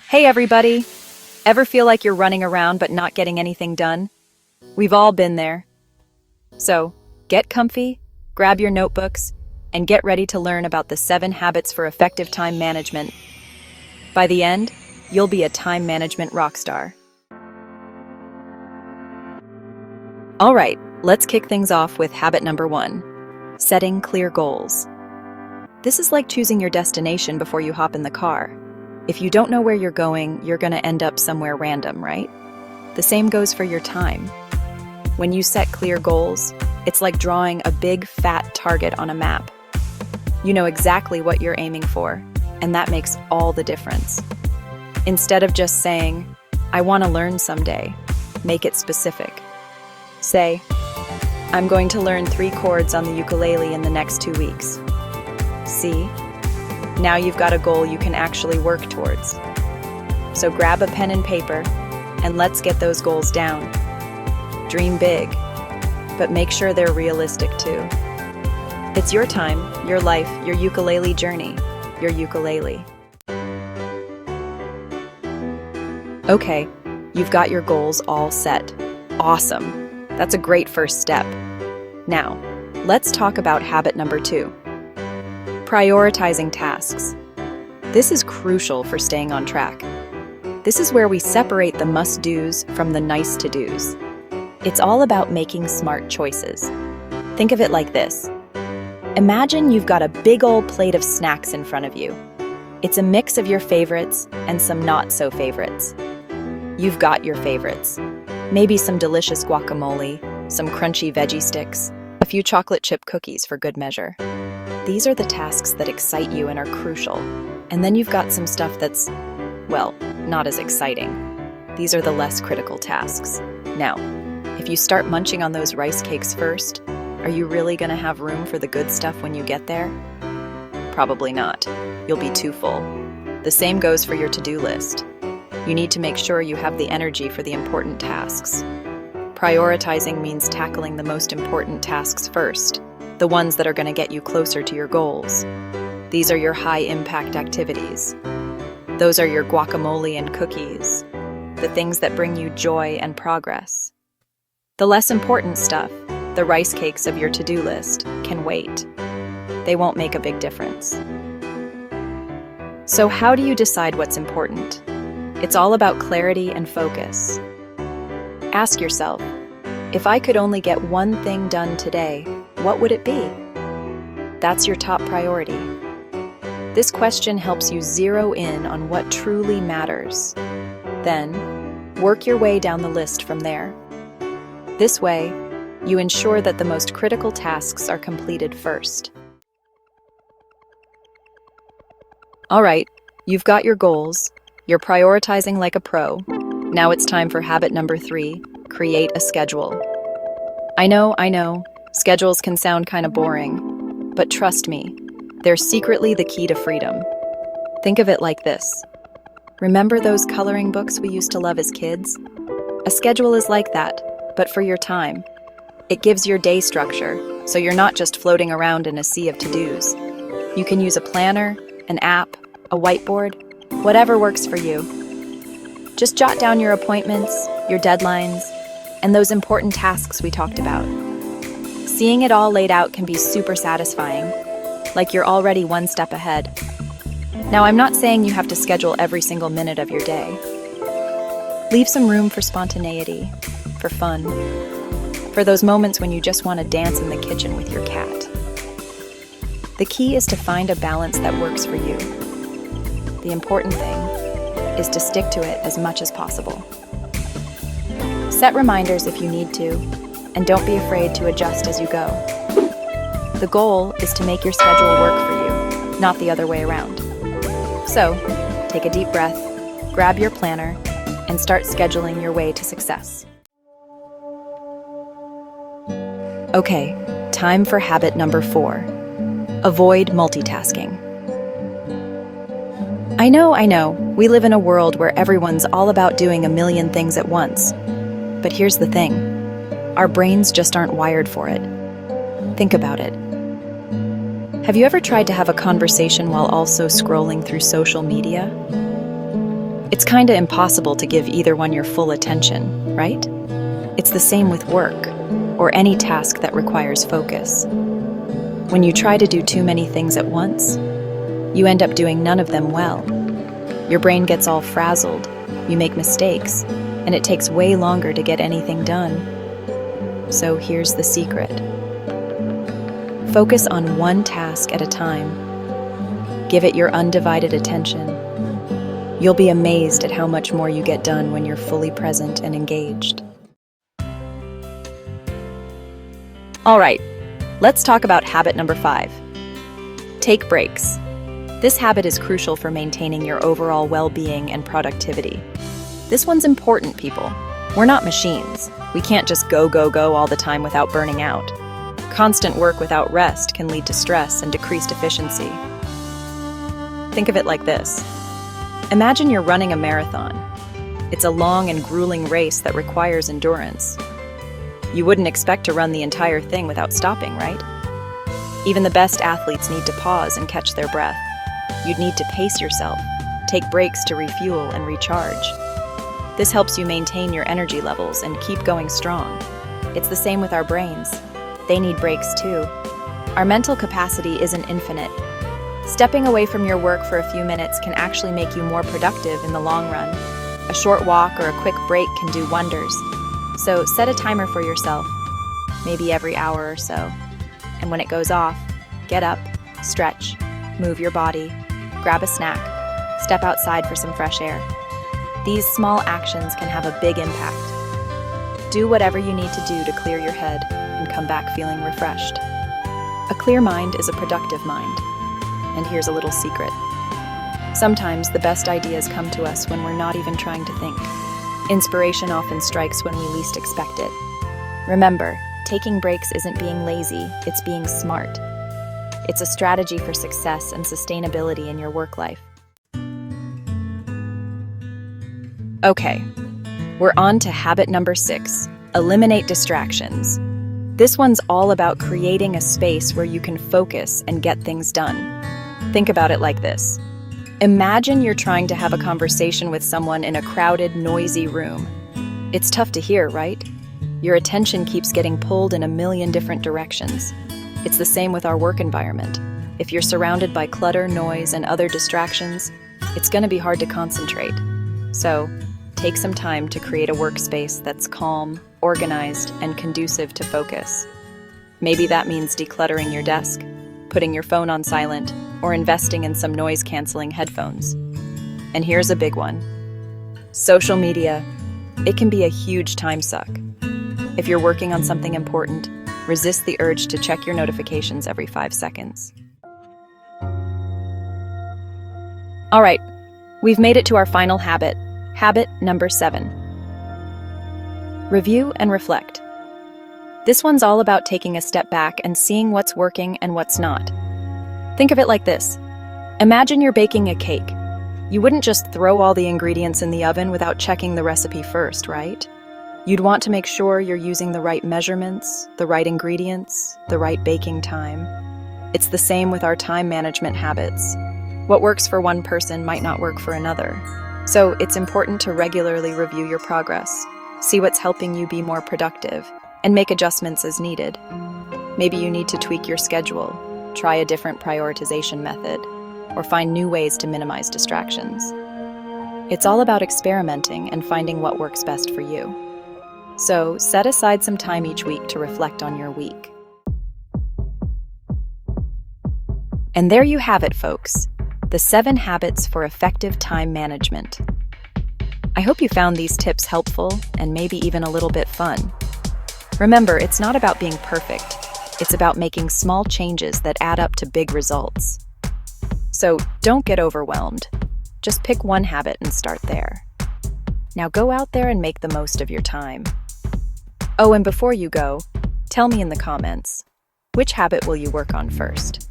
Hey everybody! Ever feel like you're running around but not getting anything done? We've all been there. So, get comfy, grab your notebooks, and get ready to learn about the 7 habits for effective time management. By the end, you'll be a time management rockstar. All right, let's kick things off with habit number 1, setting clear goals. This is like choosing your destination before you hop in the car. If you don't know where you're going, you're going to end up somewhere random, right? The same goes for your time. When you set clear goals, it's like drawing a big, fat target on a map. You know exactly what you're aiming for, and that makes all the difference. Instead of just saying, "I want to learn someday," make it specific. Say, "I'm going to learn 3 chords on the ukulele in the next 2 weeks." See? Now you've got a goal you can actually work towards. So grab a pen and paper, and let's get those goals down. Dream big, but make sure they're realistic too. It's your time, your life, your ukulele journey, your ukulele. Okay, you've got your goals all set. Awesome. That's a great first step. Now, let's talk about habit number 2. Prioritizing tasks. This is crucial for staying on track. This is where we separate the must-dos from the nice-to-dos. It's all about making smart choices. Think of it like this. Imagine you've got a big old plate of snacks in front of you. It's a mix of your favorites and some not-so-favorites. You've got your favorites. Maybe some delicious guacamole, some crunchy veggie sticks, a few chocolate chip cookies for good measure. These are the tasks that excite you and are crucial. And then you've got some stuff that's, well, not as exciting. These are the less critical tasks. Now, if you start munching on those rice cakes first, are you really going to have room for the good stuff when you get there? Probably not. You'll be too full. The same goes for your to-do list. You need to make sure you have the energy for the important tasks. Prioritizing means tackling the most important tasks first, the ones that are going to get you closer to your goals. These are your high-impact activities. Those are your guacamole and cookies, the things that bring you joy and progress. The less important stuff, the rice cakes of your to-do list, can wait. They won't make a big difference. So how do you decide what's important? It's all about clarity and focus. Ask yourself, if I could only get one thing done today, what would it be? That's your top priority. This question helps you zero in on what truly matters. Then, work your way down the list from there. This way, you ensure that the most critical tasks are completed first. All right, you've got your goals. You're prioritizing like a pro. Now it's time for habit number 3, create a schedule. I know. Schedules can sound kind of boring, but trust me, they're secretly the key to freedom. Think of it like this. Remember those coloring books we used to love as kids? A schedule is like that, but for your time. It gives your day structure, so you're not just floating around in a sea of to-dos. You can use a planner, an app, a whiteboard, whatever works for you. Just jot down your appointments, your deadlines, and those important tasks we talked about. Seeing it all laid out can be super satisfying, like you're already one step ahead. Now, I'm not saying you have to schedule every single minute of your day. Leave some room for spontaneity, for fun, for those moments when you just want to dance in the kitchen with your cat. The key is to find a balance that works for you. The important thing is to stick to it as much as possible. Set reminders if you need to, and don't be afraid to adjust as you go. The goal is to make your schedule work for you, not the other way around. So, take a deep breath, grab your planner, and start scheduling your way to success. Okay, time for habit number 4. Avoid multitasking. I know, we live in a world where everyone's all about doing a million things at once. But here's the thing. Our brains just aren't wired for it. Think about it. Have you ever tried to have a conversation while also scrolling through social media? It's kinda impossible to give either one your full attention, right? It's the same with work, or any task that requires focus. When you try to do too many things at once, you end up doing none of them well. Your brain gets all frazzled, you make mistakes, and it takes way longer to get anything done. So here's the secret. Focus on one task at a time. Give it your undivided attention. You'll be amazed at how much more you get done when you're fully present and engaged. All right, let's talk about habit number 5. Take breaks. This habit is crucial for maintaining your overall well-being and productivity. This one's important, people. We're not machines. We can't just go all the time without burning out. Constant work without rest can lead to stress and decreased efficiency. Think of it like this. Imagine you're running a marathon. It's a long and grueling race that requires endurance. You wouldn't expect to run the entire thing without stopping, right? Even the best athletes need to pause and catch their breath. You'd need to pace yourself, take breaks to refuel and recharge. This helps you maintain your energy levels and keep going strong. It's the same with our brains. They need breaks too. Our mental capacity isn't infinite. Stepping away from your work for a few minutes can actually make you more productive in the long run. A short walk or a quick break can do wonders. So set a timer for yourself, maybe every hour or so. And when it goes off, get up, stretch, move your body, grab a snack, step outside for some fresh air. These small actions can have a big impact. Do whatever you need to do to clear your head and come back feeling refreshed. A clear mind is a productive mind. And here's a little secret. Sometimes the best ideas come to us when we're not even trying to think. Inspiration often strikes when we least expect it. Remember, taking breaks isn't being lazy, it's being smart. It's a strategy for success and sustainability in your work life. Okay, we're on to habit number 6, eliminate distractions. This one's all about creating a space where you can focus and get things done. Think about it like this. Imagine you're trying to have a conversation with someone in a crowded, noisy room. It's tough to hear, right? Your attention keeps getting pulled in a million different directions. It's the same with our work environment. If you're surrounded by clutter, noise, and other distractions, it's going to be hard to concentrate. So, take some time to create a workspace that's calm, organized, and conducive to focus. Maybe that means decluttering your desk, putting your phone on silent, or investing in some noise-canceling headphones. And here's a big one. Social media. It can be a huge time suck. If you're working on something important, resist the urge to check your notifications every 5 seconds. All right, we've made it to our final habit. Habit number 7. Review and reflect. This one's all about taking a step back and seeing what's working and what's not. Think of it like this. Imagine you're baking a cake. You wouldn't just throw all the ingredients in the oven without checking the recipe first, right? You'd want to make sure you're using the right measurements, the right ingredients, the right baking time. It's the same with our time management habits. What works for one person might not work for another. So it's important to regularly review your progress, see what's helping you be more productive, and make adjustments as needed. Maybe you need to tweak your schedule, try a different prioritization method, or find new ways to minimize distractions. It's all about experimenting and finding what works best for you. So set aside some time each week to reflect on your week. And there you have it, folks. The 7 habits for effective time management. I hope you found these tips helpful and maybe even a little bit fun. Remember, it's not about being perfect. It's about making small changes that add up to big results. So don't get overwhelmed. Just pick one habit and start there. Now go out there and make the most of your time. Oh, and before you go, tell me in the comments, which habit will you work on first?